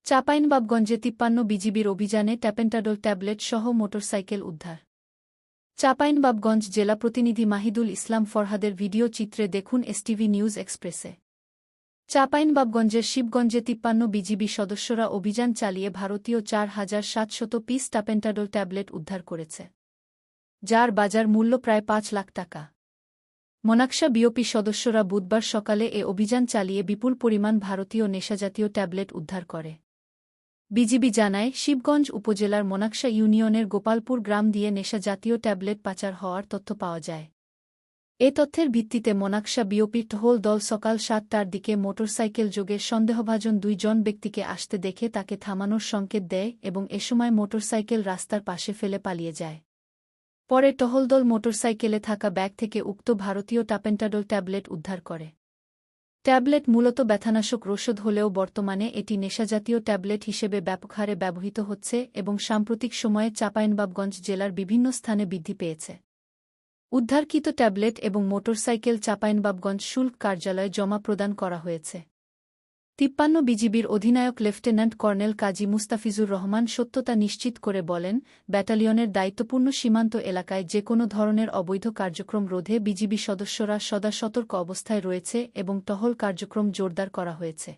চাঁপাইনবাবগঞ্জে ৫৩ বিজিবির অভিযানে tapentadol tablet সহ মোটরসাইকেল উদ্ধার। চাঁপাইনবাবগঞ্জ জেলা প্রতিনিধি মাহিদুল ইসলাম ফরহাদের ভিডিও চিত্রে দেখুন এসটিভি নিউজ এক্সপ্রেসে। চাঁপাইনবাবগঞ্জের শিবগঞ্জে ৫৩ বিজিবি সদস্যরা অভিযান চালিয়ে ভারতীয় ৪,৭০০ পিস ট্যাপেন্টাডল ট্যাবলেট উদ্ধার করেছে, যার বাজার মূল্য প্রায় ৫ লাখ টাকা। মনাকশা বিওপি সদস্যরা বুধবার সকালে এ অভিযান চালিয়ে বিপুল পরিমাণ ভারতীয় নেশাজাতীয় ট্যাবলেট উদ্ধার করে। বিজিবি জানায়, শিবগঞ্জ উপজেলার মনাকশা ইউনিয়নের গোপালপুর গ্রাম দিয়ে নেশাজাতীয় ট্যাবলেট পাচার হওয়ার তথ্য পাওয়া যায়। এ তথ্যের ভিত্তিতে মনাকশা বিওপি টহল দল সকাল ৭টার দিকে মোটরসাইকেল যোগে সন্দেহভাজন ২ জন ব্যক্তিকে আসতে দেখে তাকে থামানোর সংকেত দেয় এবং এ সময় মোটরসাইকেল রাস্তার পাশে ফেলে পালিয়ে যায়। পরে টহলদল মোটরসাইকেলে থাকা ব্যাগ থেকে উক্ত ভারতীয় ট্যাপেন্টাডল ট্যাবলেট উদ্ধার করে। ট্যাবলেট মূলত ব্যথানাশক রোষধ হলেও বর্তমানে এটি নেশাজাতীয় ট্যাবলেট হিসেবে ব্যাপক হারে ব্যবহৃত হচ্ছে এবং সাম্প্রতিক সময়ে চাঁপাইনবাবগঞ্জ জেলার বিভিন্ন স্থানে বৃদ্ধি পেয়েছে। উদ্ধারকৃত ট্যাবলেট এবং মোটরসাইকেল চাঁপাইনবাবগঞ্জ শুল্ক কার্যালয়ে জমা প্রদান করা হয়েছে। ৫৩ বিজিবির অধিনায়ক লেফটেন্যান্ট কর্নেল কাজী মুস্তাফিজুর রহমান সত্যতা নিশ্চিত করে বলেন, ব্যাটালিয়নের দায়িত্বপূর্ণ সীমান্ত এলাকায় যে কোনো ধরনের অবৈধ কার্যক্রম রোধে বিজিবি সদস্যরা সদা সতর্ক অবস্থায় রয়েছে এবং টহল কার্যক্রম জোরদার করা হয়েছে।